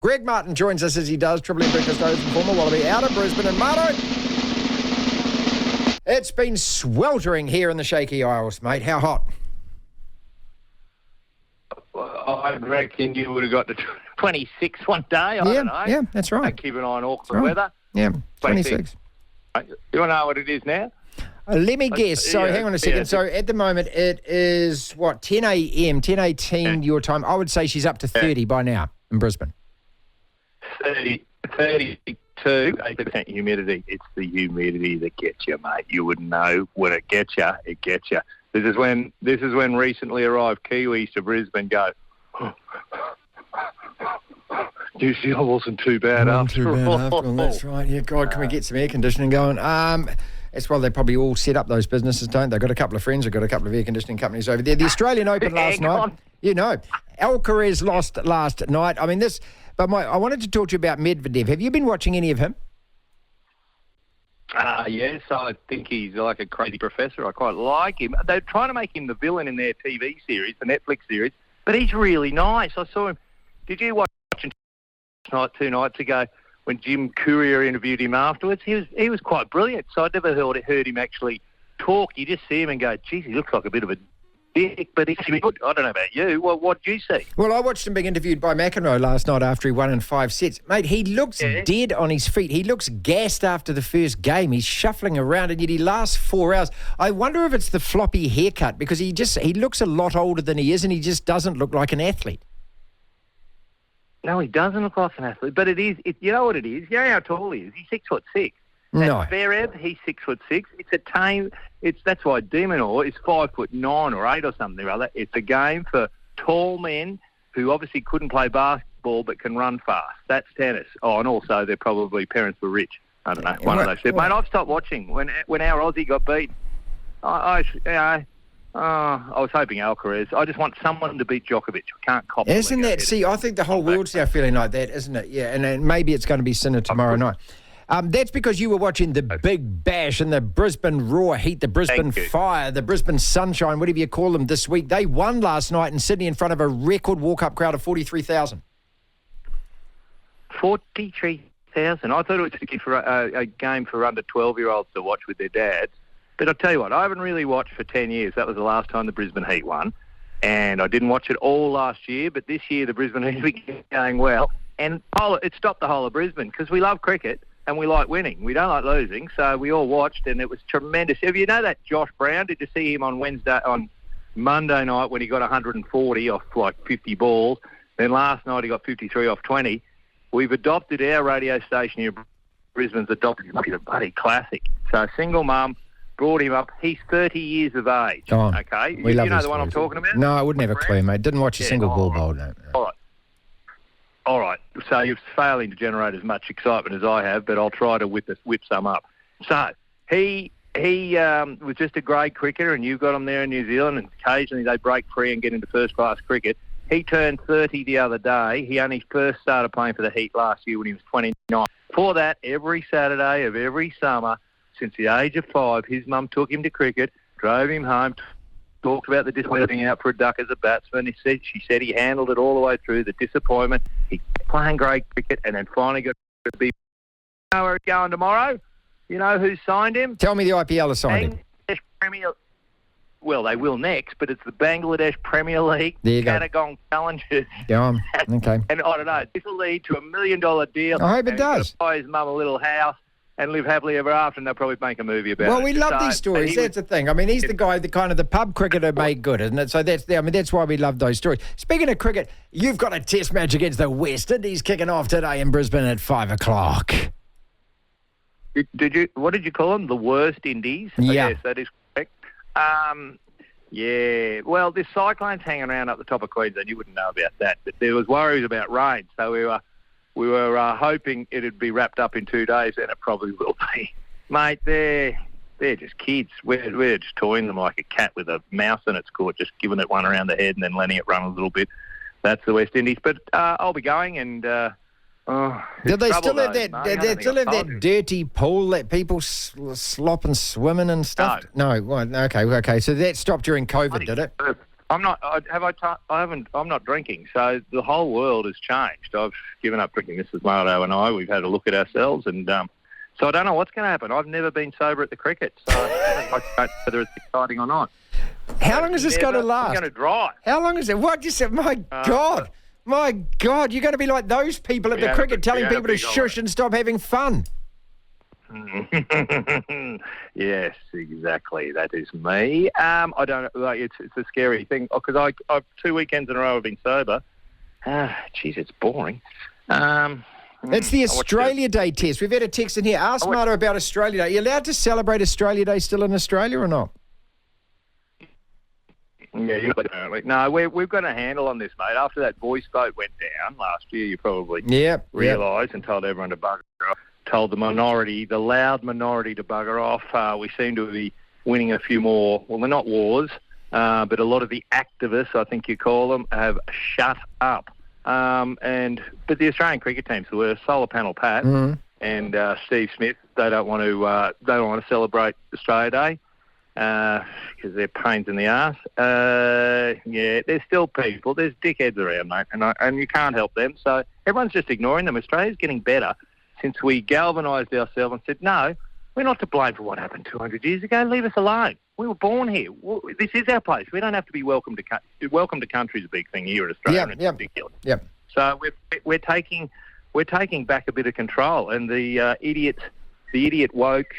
Greg Martin joins us as he does. Triple M Breakfast O's and former Wallaby out of Brisbane. And Marto, it's been sweltering here in the Shaky Isles, mate. How hot? Well, I reckon you would have got to 26 one day. I don't know. Yeah, that's right. Keep an eye on Auckland weather. Yeah, 26. You want to know what it is now? Let me guess. So hang on a second. So at the moment it is, 10 a.m., 10:18 your time. I would say she's up to 30 by now in Brisbane. 32, 80% humidity. It's the humidity that gets you, mate. You wouldn't know when it gets you. It gets you. This is when recently arrived Kiwis to Brisbane go, New Zealand wasn't too bad after all. That's right. Yeah, God, can we get some air conditioning going? That's why they probably all set up those businesses, don't they? Got a couple of friends who've got a couple of air conditioning companies over there. The Australian Open last night, Alcaraz lost last night. I mean, I wanted to talk to you about Medvedev. Have you been watching any of him? Yes, I think he's like a crazy professor. I quite like him. They're trying to make him the villain in their TV series, the Netflix series, but he's really nice. I saw him. Did you watch him 2 nights ago when Jim Courier interviewed him afterwards? He was quite brilliant. So I'd never heard him actually talk. You just see him and go, geez, he looks like a bit of a dick, but he's good. I don't know about you. Well, what did you see? Well, I watched him being interviewed by McEnroe last night after he won in 5 sets. Mate, he looks dead on his feet. He looks gassed after the first game. He's shuffling around, and yet he lasts 4 hours. I wonder if it's the floppy haircut, because he looks a lot older than he is, and he just doesn't look like an athlete. No, he doesn't look like an athlete, but it is. You know what it is? You know how tall he is? He's 6'6". No. And Zverev, he's 6'6". It's a tame. That's why Demonor is 5'9" or 8 or something or other. It's a game for tall men who obviously couldn't play basketball but can run fast. That's tennis. Oh, and also their probably parents were rich. I don't know. One of those. Mate, I've stopped watching when our Aussie got beat. I was hoping Alcaraz. I just want someone to beat Djokovic. I can't copy. Isn't that? See, I think the whole world's now feeling like that, isn't it? Yeah, and then maybe it's going to be Sinner tomorrow night. That's because you were watching the Big Bash and the Brisbane Raw Heat, the Brisbane Fire, the Brisbane Sunshine, whatever you call them this week. They won last night in Sydney in front of a record walk-up crowd of 43,000. 43,000. I thought it was a game for under 12-year-olds to watch with their dads. But I'll tell you what, I haven't really watched for 10 years. That was the last time the Brisbane Heat won. And I didn't watch it all last year, but this year the Brisbane Heat began going well. And it stopped the whole of Brisbane because we love cricket. And we like winning. We don't like losing. So we all watched, and it was tremendous. If you know that Josh Brown, did you see him on Monday night when he got 140 off like 50 balls? Then last night he got 53 off 20. We've adopted our radio station here. Brisbane's adopted him. He's a bloody classic. So single mum brought him up. He's 30 years of age. Go on. Okay. We love you know the one stories. I'm talking about? No, I wouldn't have a clue, mate. Didn't watch a single ball bowl. No. All right. So you're failing to generate as much excitement as I have, but I'll try to whip some up. So he was just a great cricketer, and you've got him there in New Zealand, and occasionally they break free and get into first-class cricket. He turned 30 the other day. He only first started playing for the Heat last year when he was 29. Before that, every Saturday of every summer, since the age of 5, his mum took him to cricket, drove him home, talked about the disappointment out for a duck as a batsman. She said he handled it all the way through, the disappointment. He kept playing great cricket and then finally got to be... You know where he's going tomorrow? You know who signed him? Tell me the IPL has signed him. Well, they will next, but it's the Bangladesh Premier League Category Challengers. Yeah, okay. And I don't know, this will lead to $1 million deal. I hope it does. Buy his mum a little house and live happily ever after, and they'll probably make a movie about it. Well, we love these stories. That's the thing. I mean, he's the guy, the kind of the pub cricketer made good, isn't it? So that's why we love those stories. Speaking of cricket, you've got a test match against the West Indies kicking off today in Brisbane at 5 o'clock. Did you? What did you call them? The worst Indies? Yeah. Yes, that is correct. Yeah. Well, this cyclone's hanging around up the top of Queensland. You wouldn't know about that, but there was worries about rain, so we were hoping it'd be wrapped up in 2 days, and it probably will be. Mate, they're just kids. We're just toying them like a cat with a mouse in its court, just giving it one around the head and then letting it run a little bit. That's the West Indies. But I'll be going, and do they still have that dirty pool that people slop and swim in and stuff? No. Well, okay. So that stopped during COVID, did it? I'm not. I'm not drinking. So the whole world has changed. I've given up drinking. This is Marto and I. We've had a look at ourselves, and so I don't know what's going to happen. I've never been sober at the cricket, so I don't know whether it's exciting or not. How long is this going to last? I'm going to drive. How long is it? What you said? My God, you're going to be like those people at the cricket telling people to shush and stop having fun. Yes, exactly. That is me. I don't like it's a scary thing because I've 2 weekends in a row I've been sober. Geez, it's boring. It's the Australia Day test. We've had a text in here. Ask Marto about Australia Day. Are you allowed to celebrate Australia Day still in Australia or not? Yeah, apparently. No, we've got a handle on this, mate. After that voice vote went down last year, you probably realised and told everyone to bugger off. Told the loud minority to bugger off. We seem to be winning a few more, well, they're not wars, but a lot of the activists, I think you call them, have shut up. But the Australian cricket team, so we're solar panel Pat and Steve Smith, they don't want to celebrate Australia Day because they're pains in the arse. There's still people, there's dickheads around, mate, and you can't help them. So everyone's just ignoring them. Australia's getting better. Since we galvanised ourselves and said, no, we're not to blame for what happened 200 years ago. Leave us alone. We were born here. This is our place. We don't have to be welcome to country is a big thing here in Australia. And it's ridiculous. Yep. So we're taking back a bit of control, and the idiot woke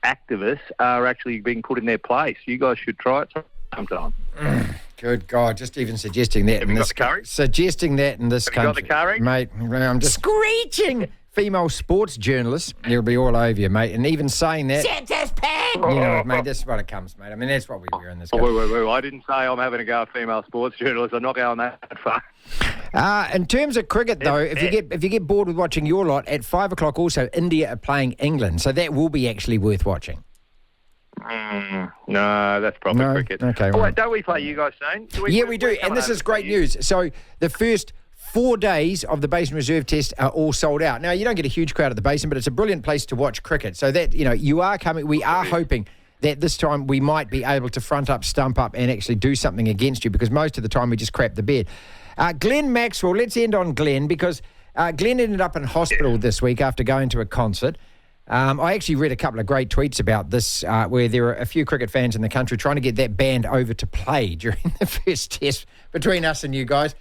activists are actually being put in their place. You guys should try it sometime. Good God, just even suggesting that in this country. Suggesting that in this country. Have you got the courage? Mate, I'm just screeching. Female sports journalists, they'll be all over you, mate. And even saying that... Santa's pig! You know, mate, that's what it comes, mate. I mean, that's what we wear in this country. Wait. I didn't say I'm having a go at female sports journalists. I'm not going that far. In terms of cricket, though, if you get bored with watching your lot, at 5 o'clock also, India are playing England. So that will be actually worth watching. No, that's probably cricket. Okay. Wait, don't we play you guys soon? We do. And this is great news. So the first 4 days of the Basin Reserve Test are all sold out. Now, you don't get a huge crowd at the Basin, but it's a brilliant place to watch cricket. So that, you are coming. We are hoping that this time we might be able to front up, stump up, and actually do something against you, because most of the time we just crap the bed. Glenn Maxwell, let's end on Glenn, because Glenn ended up in hospital this week after going to a concert. I actually read a couple of great tweets about this, where there are a few cricket fans in the country trying to get that band over to play during the first test between us and you guys.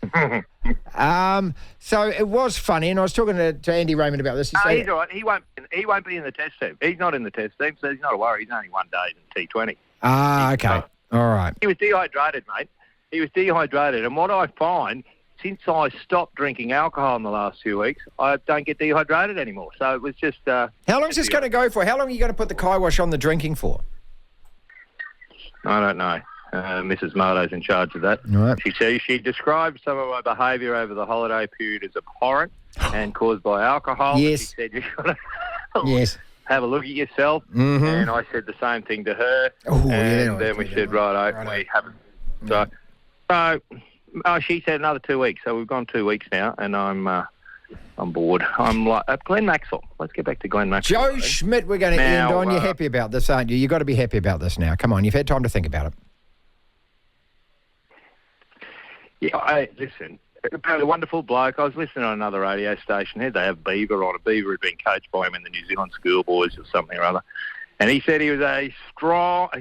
So it was funny, and I was talking to Andy Raymond about this. He's all right. He won't be in the test team. He's not in the test team, so he's not a worry. He's only 1 day in T20. Okay. All right. He was dehydrated, mate. He was dehydrated, and what I find, since I stopped drinking alcohol in the last 2 weeks, I don't get dehydrated anymore. So it was just... How long is this going to go for? How long are you going to put the kibosh on the drinking for? I don't know. Mrs. Marto's in charge of that. Right. She described some of my behaviour over the holiday period as abhorrent and caused by alcohol. Yes. She said you've got to have a look at yourself. Mm-hmm. And I said the same thing to her. Then we said, righto, we haven't. So she said another 2 weeks. So we've gone 2 weeks now, and I'm bored. I'm like Glenn Maxwell. Let's get back to Glenn Maxwell. Joe Schmidt, we're going to end on. You're happy about this, aren't you? You've got to be happy about this now. Come on, you've had time to think about it. Yeah, listen, a wonderful bloke. I was listening on another radio station. They have Beaver on. Beaver had been coached by him in the New Zealand schoolboys or something or other. And he said he was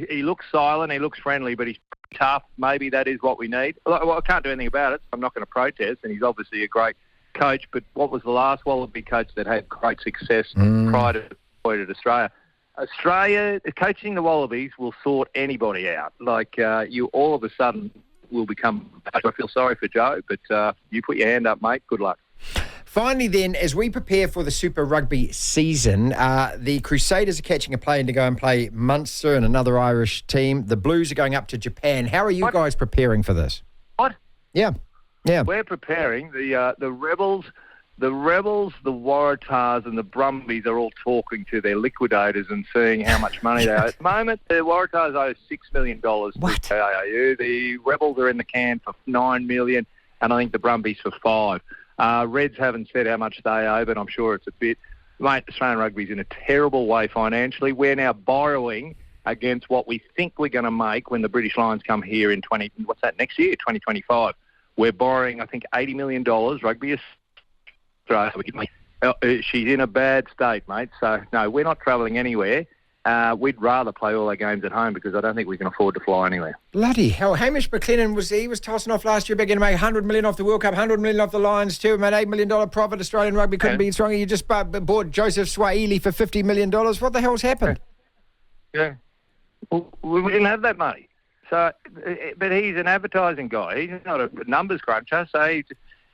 he looks silent, he looks friendly, but he's tough. Maybe that is what we need. Well, I can't do anything about it. So I'm not going to protest, and he's obviously a great coach. But what was the last Wallaby coach that had great success prior to Australia? Australia, coaching the Wallabies will sort anybody out. Like, you all of a sudden will become... I feel sorry for Joe, but you put your hand up, mate. Good luck. Finally then, as we prepare for the Super Rugby season, the Crusaders are catching a plane to go and play Munster and another Irish team. The Blues are going up to Japan. How are you guys preparing for this? What? Yeah. We're preparing. The Rebels, the Waratahs and the Brumbies are all talking to their liquidators and seeing how much money they owe. At the moment, the Waratahs owe $6 million to KAU. The Rebels are in the can for $9 million, and I think the Brumbies for $5 million. Reds haven't said how much they owe, but I'm sure it's a bit. Mate, Australian rugby's in a terrible way financially. We're now borrowing against what we think we're going to make when the British Lions come here in next year, 2025. We're borrowing, I think, $80 million. Rugby is she's in a bad state, mate. So, no, we're not travelling anywhere. We'd rather play all our games at home because I don't think we can afford to fly anywhere. Bloody hell. Hamish McLennan was tossing off last year, beginning to make $100 million off the World Cup, $100 million off the Lions too, made $8 million profit. Australian rugby couldn't be stronger. You just bought Joseph Swahili for $50 million. What the hell's happened? Yeah. Well, we didn't have that money. So, but he's an advertising guy. He's not a numbers cruncher. So,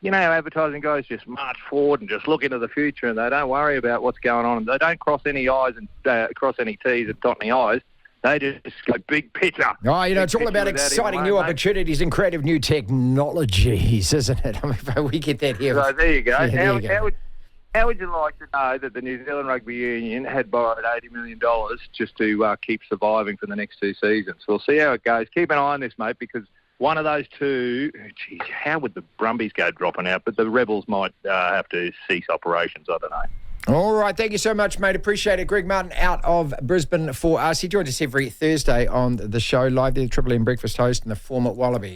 you know how advertising guys just march forward and just look into the future and they don't worry about what's going on. They don't cross any I's and cross any T's and dot any I's. They just go big picture. Oh, it's all about exciting new opportunities and creative new technologies, isn't it? I mean, we get that here. So there you go. Yeah, How would you like to know that the New Zealand Rugby Union had borrowed $80 million just to keep surviving for the next 2 seasons? We'll see how it goes. Keep an eye on this, mate, because one of those two, geez, how would the Brumbies go dropping out? But the Rebels might have to cease operations. I don't know. All right. Thank you so much, mate. Appreciate it. Greg Martin out of Brisbane for us. He joins us every Thursday on the show, live there, Triple M Breakfast host and the former Wallaby.